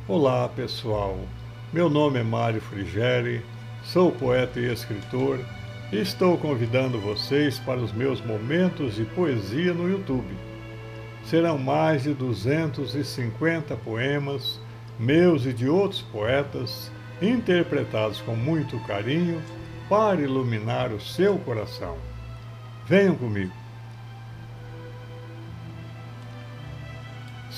Olá pessoal, meu nome é Mário Frigeri, sou poeta e escritor e estou convidando vocês para os meus momentos de poesia no YouTube. Serão mais de 250 poemas, meus e de outros poetas, interpretados com muito carinho para iluminar o seu coração. Venham comigo.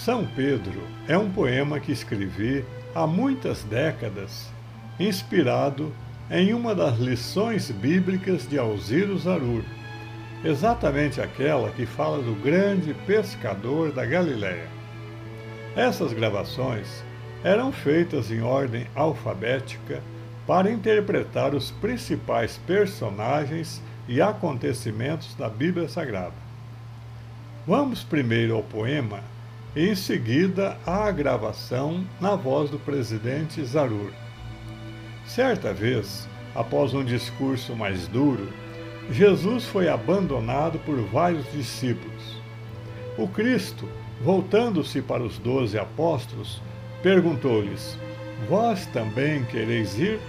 São Pedro é um poema que escrevi há muitas décadas, inspirado em uma das lições bíblicas de Alziro Zarur, exatamente aquela que fala do grande pescador da Galileia. Essas gravações eram feitas em ordem alfabética para interpretar os principais personagens e acontecimentos da Bíblia Sagrada. Vamos primeiro ao poema e em seguida à gravação na voz do presidente Zarur. Certa vez, após um discurso mais duro, Jesus foi abandonado por vários discípulos. O Cristo, voltando-se para os 12 apóstolos, perguntou-lhes: Vós também quereis ir?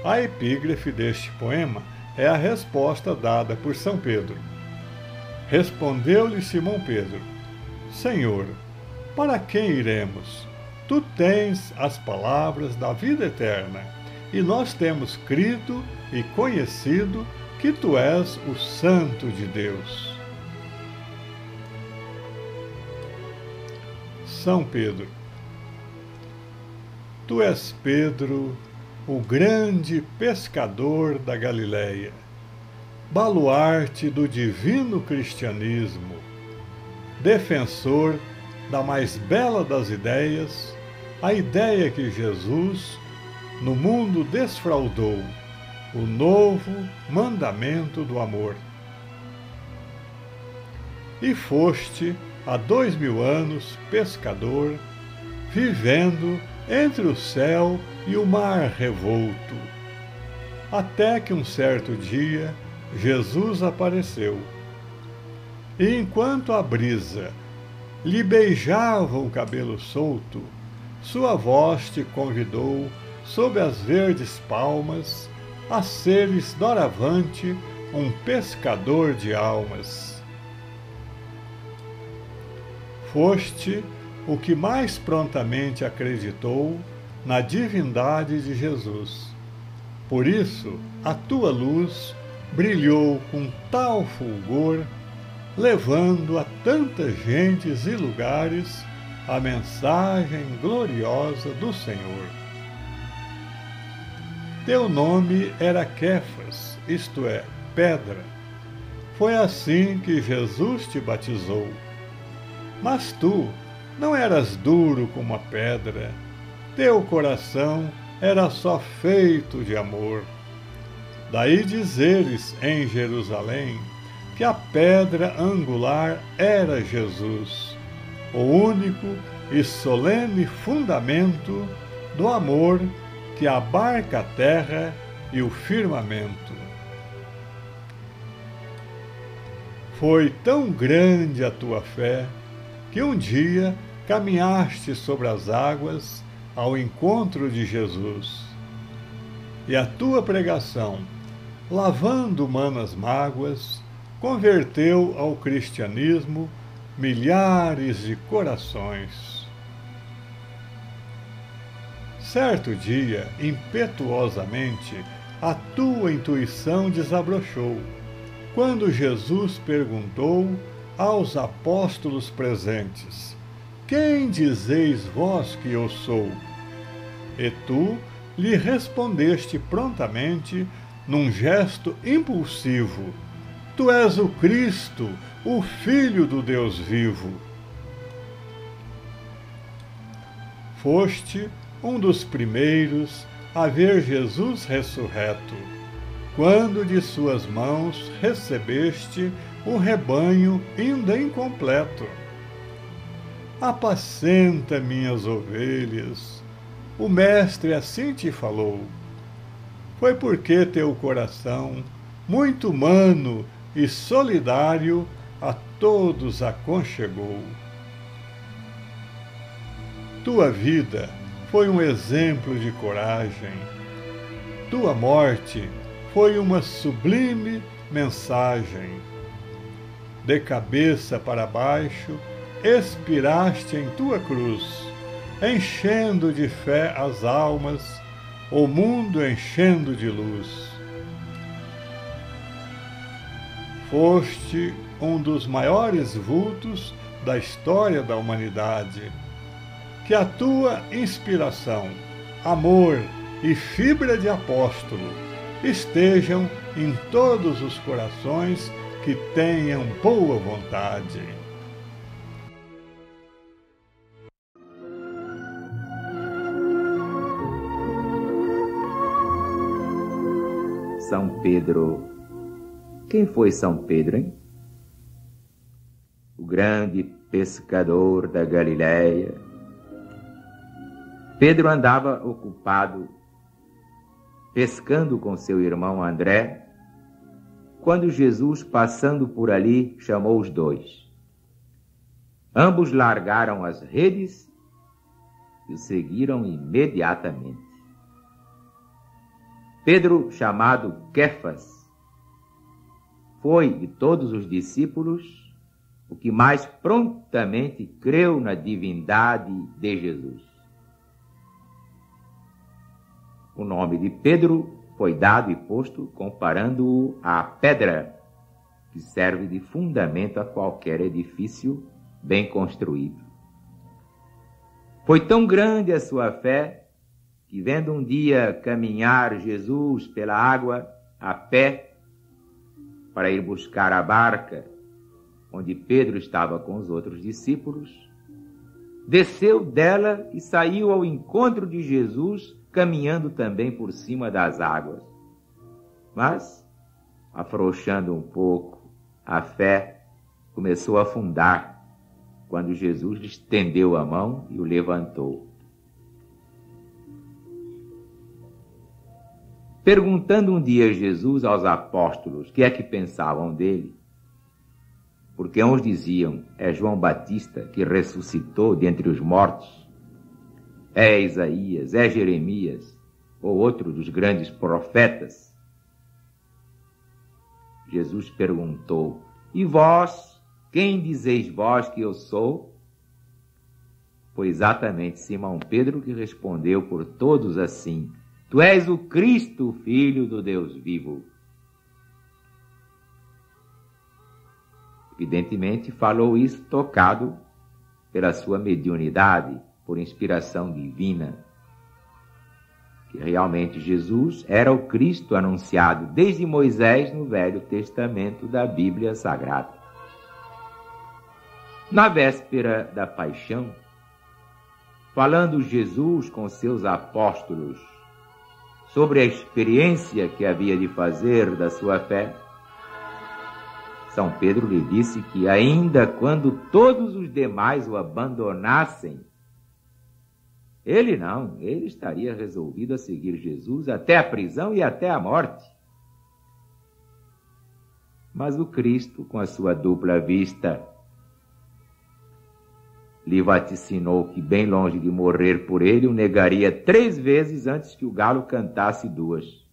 A epígrafe deste poema é a resposta dada por São Pedro. Respondeu-lhe Simão Pedro: Senhor, para quem iremos? Tu tens as palavras da vida eterna, e nós temos crido e conhecido que tu és o Santo de Deus. São Pedro. Tu és Pedro, o grande pescador da Galileia, baluarte do divino cristianismo, defensor da mais bela das ideias, a ideia que Jesus no mundo desfraudou, o novo mandamento do amor. E foste, há 2000 anos, pescador, vivendo entre o céu e o mar revolto, até que um certo dia Jesus apareceu. E enquanto a brisa lhe beijava o cabelo solto, sua voz te convidou, sob as verdes palmas, a seres doravante um pescador de almas. Foste o que mais prontamente acreditou na divindade de Jesus. Por isso, a tua luz brilhou com tal fulgor, levando a tantas gentes e lugares a mensagem gloriosa do Senhor. Teu nome era Quefas, isto é, pedra. Foi assim que Jesus te batizou. Mas tu não eras duro como a pedra, teu coração era só feito de amor. Daí dizeres em Jerusalém que a pedra angular era Jesus, o único e solene fundamento do amor que abarca a terra e o firmamento. Foi tão grande a tua fé que um dia caminhaste sobre as águas ao encontro de Jesus. E a tua pregação, lavando humanas mágoas, converteu ao cristianismo milhares de corações. Certo dia, impetuosamente, a tua intuição desabrochou, quando Jesus perguntou aos apóstolos presentes: Quem dizeis vós que eu sou? E tu lhe respondeste prontamente, num gesto impulsivo: Tu és o Cristo, o Filho do Deus vivo. Foste um dos primeiros a ver Jesus ressurreto, quando de suas mãos recebeste o rebanho ainda incompleto. Apacenta minhas ovelhas, o Mestre assim te falou. Foi porque teu coração, muito humano e solidário, a todos aconchegou. Tua vida foi um exemplo de coragem. Tua morte foi uma sublime mensagem. De cabeça para baixo, expiraste em tua cruz, enchendo de fé as almas, o mundo enchendo de luz. Foste um dos maiores vultos da história da humanidade. Que a tua inspiração, amor e fibra de apóstolo estejam em todos os corações que tenham boa vontade. São Pedro. Quem foi São Pedro, hein? O grande pescador da Galileia. Pedro andava ocupado pescando com seu irmão André, quando Jesus, passando por ali, chamou os dois. Ambos largaram as redes e o seguiram imediatamente. Pedro, chamado Quefas, foi, de todos os discípulos, o que mais prontamente creu na divindade de Jesus. O nome de Pedro foi dado e posto comparando-o à pedra que serve de fundamento a qualquer edifício bem construído. Foi tão grande a sua fé que, vendo um dia caminhar Jesus pela água a pé para ir buscar a barca onde Pedro estava com os outros discípulos, desceu dela e saiu ao encontro de Jesus, caminhando também por cima das águas. Mas, afrouxando um pouco, a fé começou a afundar quando Jesus lhe estendeu a mão e o levantou. Perguntando um dia Jesus aos apóstolos o que é que pensavam dele, porque uns diziam, é João Batista que ressuscitou dentre os mortos, é Isaías, é Jeremias, ou outro dos grandes profetas. Jesus perguntou, e vós, quem dizeis vós que eu sou? Foi exatamente Simão Pedro que respondeu por todos assim, tu és o Cristo, Filho do Deus vivo. Evidentemente, falou isso tocado pela sua mediunidade, por inspiração divina, que realmente Jesus era o Cristo anunciado desde Moisés no Velho Testamento da Bíblia Sagrada. Na véspera da paixão, falando Jesus com seus apóstolos sobre a experiência que havia de fazer da sua fé, São Pedro lhe disse que ainda quando todos os demais o abandonassem, ele estaria resolvido a seguir Jesus até a prisão e até a morte. Mas o Cristo, com a sua dupla vista, lhe vaticinou que, bem longe de morrer por ele, o negaria 3 vezes antes que o galo cantasse 2.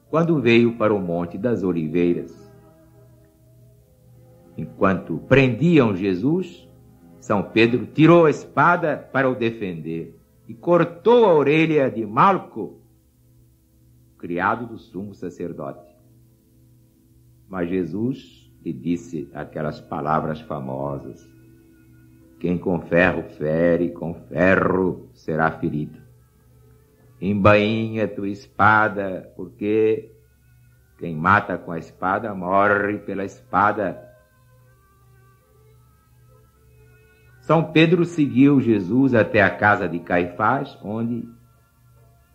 Quando veio para o Monte das Oliveiras, enquanto prendiam Jesus, São Pedro tirou a espada para o defender e cortou a orelha de Malco, criado do sumo sacerdote. Mas Jesus lhe disse aquelas palavras famosas, quem com ferro fere, com ferro será ferido. Embainha tua espada, porque quem mata com a espada morre pela espada. São Pedro seguiu Jesus até a casa de Caifás, onde,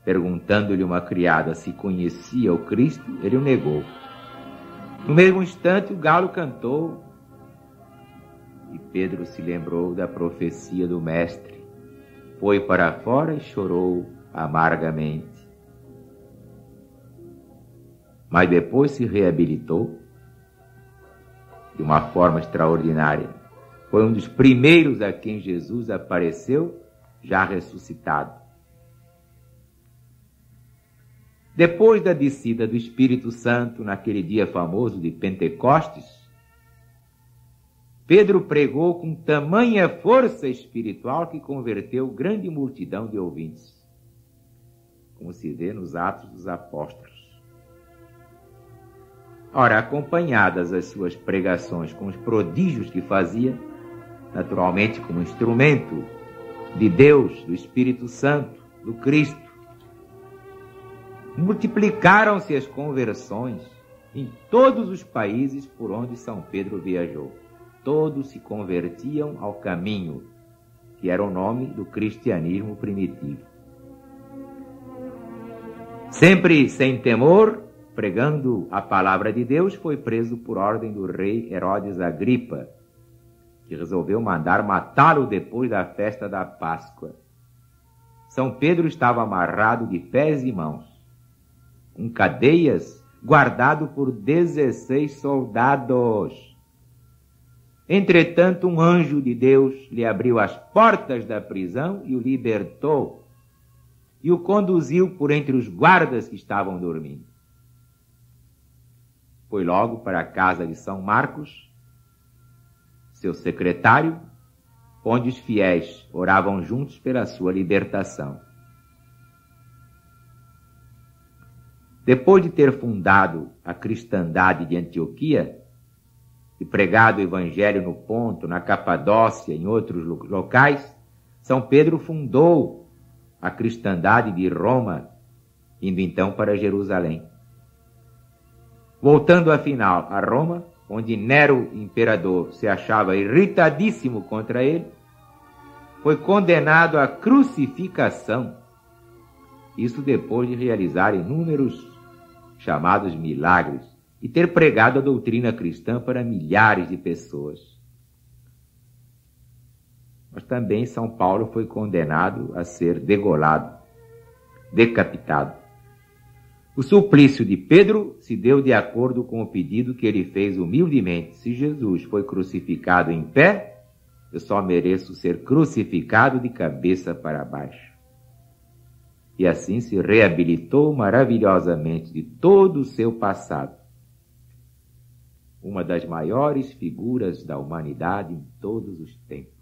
perguntando-lhe uma criada se conhecia o Cristo, ele o negou. No mesmo instante o galo cantou e Pedro se lembrou da profecia do Mestre. Foi para fora e chorou amargamente. Mas depois se reabilitou de uma forma extraordinária. Foi um dos primeiros a quem Jesus apareceu, já ressuscitado. Depois da descida do Espírito Santo, naquele dia famoso de Pentecostes, Pedro pregou com tamanha força espiritual que converteu grande multidão de ouvintes, como se vê nos Atos dos Apóstolos. Ora, acompanhadas as suas pregações com os prodígios que fazia, naturalmente como instrumento de Deus, do Espírito Santo, do Cristo, multiplicaram-se as conversões em todos os países por onde São Pedro viajou. Todos se convertiam ao caminho, que era o nome do cristianismo primitivo. Sempre sem temor, pregando a palavra de Deus, foi preso por ordem do rei Herodes Agripa, que resolveu mandar matá-lo depois da festa da Páscoa. São Pedro estava amarrado de pés e mãos, com cadeias, guardado por 16 soldados. Entretanto, um anjo de Deus lhe abriu as portas da prisão e o libertou, e o conduziu por entre os guardas que estavam dormindo. Foi logo para a casa de São Marcos, seu secretário, onde os fiéis oravam juntos pela sua libertação. Depois de ter fundado a cristandade de Antioquia e pregado o evangelho no Ponto, na Capadócia e em outros locais, São Pedro fundou a cristandade de Roma, indo então para Jerusalém. Voltando afinal a Roma, onde Nero, imperador, se achava irritadíssimo contra ele, foi condenado à crucificação. Isso depois de realizar inúmeros chamados milagres e ter pregado a doutrina cristã para milhares de pessoas. Mas também São Paulo foi condenado a ser degolado, decapitado. O suplício de Pedro se deu de acordo com o pedido que ele fez humildemente. Se Jesus foi crucificado em pé, eu só mereço ser crucificado de cabeça para baixo. E assim se reabilitou maravilhosamente de todo o seu passado. Uma das maiores figuras da humanidade em todos os tempos.